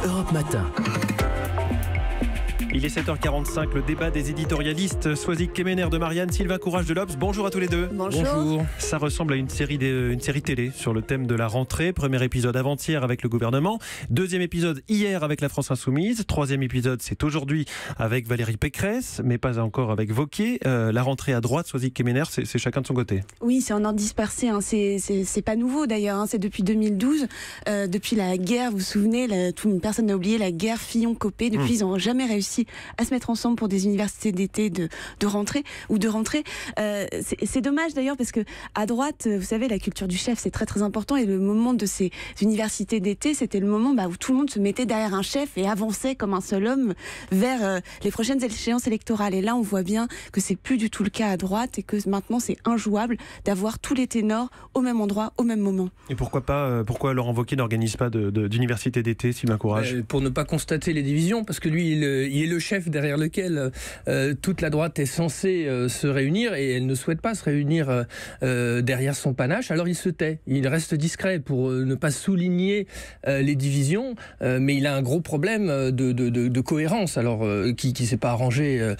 Europe Matin. Il est 7h45, le débat des éditorialistes. Swazik Kemener de Marianne, Sylvain Courage de l'Obs. Bonjour à tous les deux. Bonjour. Ça ressemble à une série télé sur le thème de la rentrée. Premier épisode avant-hier avec le gouvernement. Deuxième épisode hier avec la France Insoumise. Troisième épisode, c'est aujourd'hui avec Valérie Pécresse, mais pas encore avec Wauquiez. La rentrée à droite, Swazik Kemener, c'est chacun de son côté. Oui, c'est en ordre dispersé. C'est pas nouveau d'ailleurs. C'est depuis 2012. Depuis la guerre, vous vous souvenez, personne n'a oublié la guerre Fillon-Copé. Depuis, ils n'ont jamais réussi à se mettre ensemble pour des universités d'été de rentrée. C'est dommage d'ailleurs parce que à droite, vous savez, la culture du chef, c'est très très important, et le moment de ces universités d'été, c'était le moment où tout le monde se mettait derrière un chef et avançait comme un seul homme vers les prochaines échéances électorales. Et là, on voit bien que c'est plus du tout le cas à droite et que maintenant c'est injouable d'avoir tous les ténors au même endroit, au même moment. Et pourquoi Laurent Wauquiez n'organise pas d'université d'été, Sylvain Courage ? Pour ne pas constater les divisions, parce que lui, il est le chef derrière lequel toute la droite est censée se réunir, et elle ne souhaite pas se réunir derrière son panache. Alors il se tait, il reste discret pour ne pas souligner les divisions, mais il a un gros problème de cohérence, alors qui s'est pas arrangé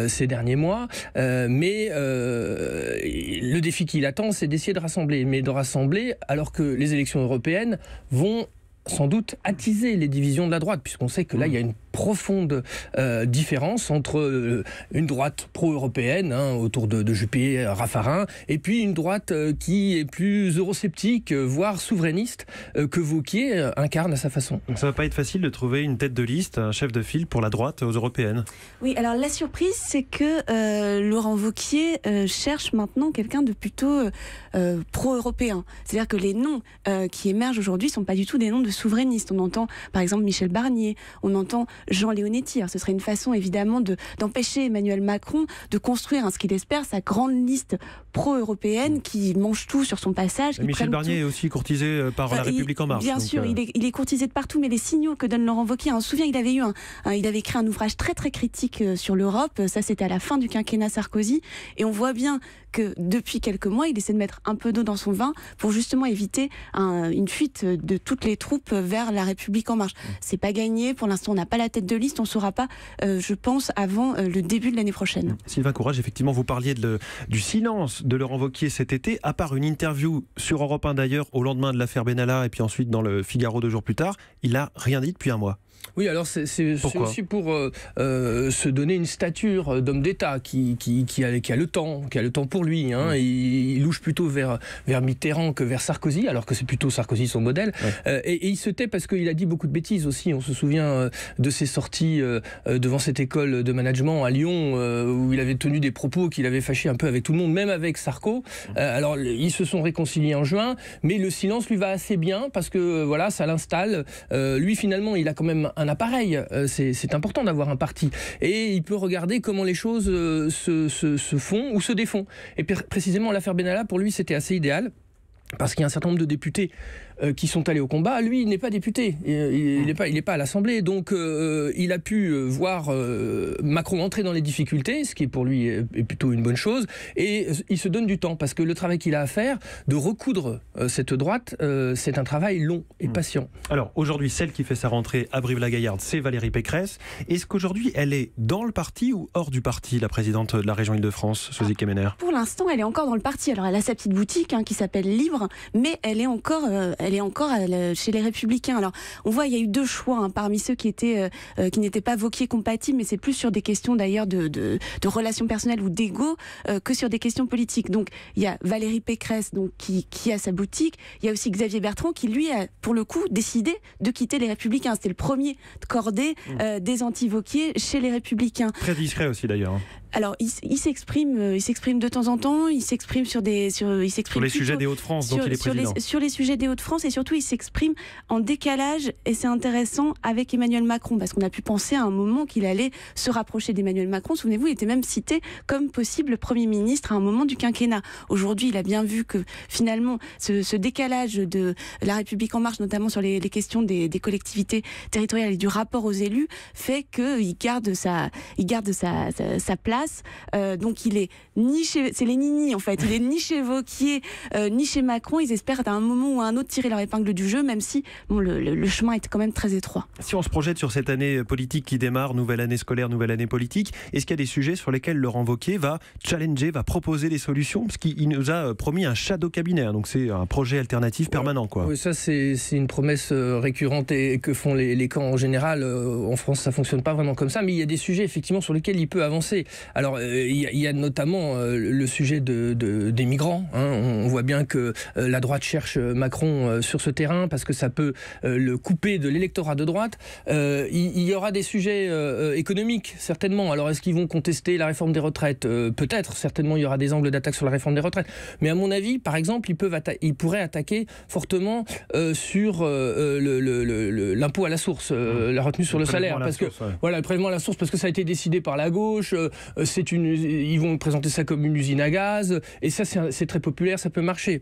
ces derniers mois, mais le défi qu'il attend, c'est d'essayer de rassembler, alors que les élections européennes vont sans doute attiser les divisions de la droite, puisqu'on sait que là, il y a une profonde différence entre une droite pro-européenne, autour de Juppé, Raffarin, et puis une droite qui est plus eurosceptique, voire souverainiste, que Wauquiez incarne à sa façon. Donc ça va pas être facile de trouver une tête de liste, un chef de file pour la droite aux européennes. Oui, alors la surprise, c'est que Laurent Wauquiez cherche maintenant quelqu'un de plutôt pro-européen. C'est-à-dire que les noms qui émergent aujourd'hui ne sont pas du tout des noms de souverainistes. On entend par exemple Michel Barnier, on entend Jean Leonetti. Alors, ce serait une façon évidemment d'empêcher Emmanuel Macron de construire, ce qu'il espère, sa grande liste pro-européenne qui mange tout sur son passage. Michel Barnier est aussi courtisé par La République En Marche. Bien sûr, il est courtisé de partout, mais les signaux que donne Laurent Wauquiez, on se souvient, il avait écrit un ouvrage très très critique sur l'Europe. Ça, c'était à la fin du quinquennat Sarkozy, et on voit bien que depuis quelques mois, il essaie de mettre un peu d'eau dans son vin pour justement éviter une fuite de toutes les troupes vers La République En Marche. C'est pas gagné, pour l'instant on n'a pas la tête de liste, on ne saura pas, je pense, avant le début de l'année prochaine. Sylvain Courage, effectivement, vous parliez du silence de Laurent Wauquiez cet été, à part une interview sur Europe 1 d'ailleurs, au lendemain de l'affaire Benalla, et puis ensuite dans le Figaro 2 jours plus tard, il n'a rien dit depuis un mois. Oui, alors c'est aussi pour se donner une stature d'homme d'État qui a le temps pour lui. Il louche plutôt vers Mitterrand que vers Sarkozy, alors que c'est plutôt Sarkozy son modèle. Ouais. Et il se tait parce qu'il a dit beaucoup de bêtises aussi. On se souvient de ses sorties devant cette école de management à Lyon, où il avait tenu des propos qu'il avait fâchés un peu avec tout le monde, même avec Sarko. Alors ils se sont réconciliés en juin, mais le silence lui va assez bien parce que voilà, ça l'installe. Lui finalement, il a quand même un appareil, c'est important d'avoir un parti, et il peut regarder comment les choses se font ou se défont. Et précisément l'affaire Benalla, pour lui, c'était assez idéal, parce qu'il y a un certain nombre de députés qui sont allés au combat. Lui, il n'est pas député, il n'est pas à l'Assemblée, donc il a pu voir Macron entrer dans les difficultés, ce qui est pour lui est plutôt une bonne chose, et il se donne du temps, parce que le travail qu'il a à faire de recoudre cette droite, c'est un travail long et patient. Alors aujourd'hui, celle qui fait sa rentrée à Brive-la-Gaillarde, c'est Valérie Pécresse. Est-ce qu'aujourd'hui, elle est dans le parti ou hors du parti, la présidente de la région Île-de-France, Swazik Kemener ? Pour l'instant, elle est encore dans le parti. Alors, elle a sa petite boutique qui s'appelle Libre, mais elle est encore chez les Républicains. Alors, on voit, il y a eu deux choix parmi ceux qui n'étaient pas Wauquiez compatibles, mais c'est plus sur des questions d'ailleurs de relations personnelles ou d'ego que sur des questions politiques. Donc, il y a Valérie Pécresse qui a sa boutique. Il y a aussi Xavier Bertrand qui, lui, a pour le coup décidé de quitter les Républicains. C'était le premier de cordée des anti-Wauquiez chez les Républicains. Très discret aussi d'ailleurs. Alors, il s'exprime de temps en temps, il s'exprime sur les sujets des Hauts-de-France dont il est président. Sur les sujets des Hauts-de-France, et surtout, il s'exprime en décalage, et c'est intéressant, avec Emmanuel Macron, parce qu'on a pu penser à un moment qu'il allait se rapprocher d'Emmanuel Macron. Souvenez-vous, il était même cité comme possible Premier ministre à un moment du quinquennat. Aujourd'hui, il a bien vu que finalement, ce décalage de La République En Marche, notamment sur les questions des collectivités territoriales et du rapport aux élus, fait qu'il garde sa place place. Donc il est ni chez, c'est les Nini en fait, il est ni chez Wauquiez ni chez Macron. Ils espèrent à un moment ou à un autre tirer leur épingle du jeu, même si bon, le chemin est quand même très étroit. Si on se projette sur cette année politique qui démarre, nouvelle année scolaire, nouvelle année politique, est-ce qu'il y a des sujets sur lesquels Laurent Wauquiez va challenger, va proposer des solutions? Parce qu'il nous a promis un shadow cabinet, donc c'est un projet alternatif permanent, quoi. Oui, ça c'est une promesse récurrente et que font les camps en général. En France, ça fonctionne pas vraiment comme ça, mais il y a des sujets effectivement sur lesquels il peut avancer. Alors il y a notamment le sujet des migrants. On voit bien que la droite cherche Macron sur ce terrain parce que ça peut le couper de l'électorat de droite. Il y aura des sujets économiques, certainement. Alors est-ce qu'ils vont contester la réforme des retraites? Peut-être, certainement il y aura des angles d'attaque sur la réforme des retraites. Mais à mon avis, par exemple, ils pourraient attaquer fortement sur l'impôt à la source, la retenue sur le salaire. Parce que, voilà, le prélèvement à la source, parce que ça a été décidé par la gauche, ils vont présenter ça comme une usine à gaz, et ça c'est très populaire, ça peut marcher.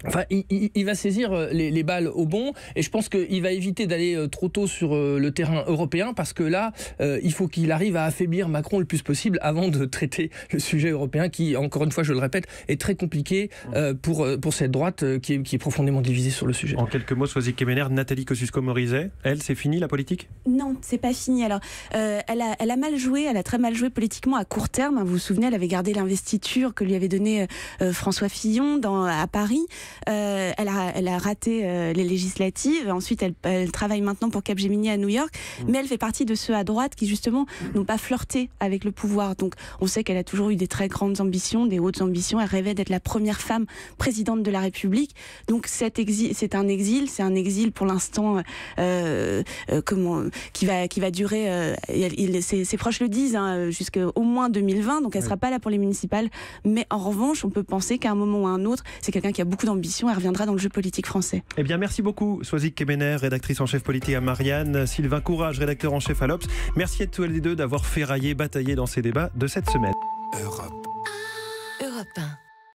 Enfin, il va saisir les balles au bon, et je pense qu'il va éviter d'aller trop tôt sur le terrain européen, parce que là, il faut qu'il arrive à affaiblir Macron le plus possible avant de traiter le sujet européen qui, encore une fois, je le répète, est très compliqué pour cette droite qui est profondément divisée sur le sujet. En quelques mots, Soisy Kemener, Nathalie Kosciusko-Morizet, elle, c'est fini la politique? Non, c'est pas fini. Alors, elle a mal joué, elle a très mal joué politiquement à court terme. Vous vous souvenez, elle avait gardé l'investiture que lui avait donnée François Fillon à Paris. Elle a raté les législatives. Ensuite, elle travaille maintenant pour Capgemini à New York. Mais elle fait partie de ceux à droite qui, justement, n'ont pas flirté avec le pouvoir. Donc, on sait qu'elle a toujours eu des très grandes ambitions, des hautes ambitions. Elle rêvait d'être la première femme présidente de la République. Donc, c'est un exil pour l'instant qui va durer. Ses proches le disent, jusqu'au moins 2020. Donc, elle ne sera pas là pour les municipales. Mais en revanche, on peut penser qu'à un moment ou à un autre, c'est quelqu'un qui a beaucoup d'ambition. Elle reviendra dans le jeu politique français. Eh bien, merci beaucoup, Soisy Kemener, rédactrice en chef politique à Marianne, Sylvain Courage, rédacteur en chef à l'Obs. Merci à tous les deux d'avoir ferraillé, bataillé dans ces débats de cette semaine. Europe 1.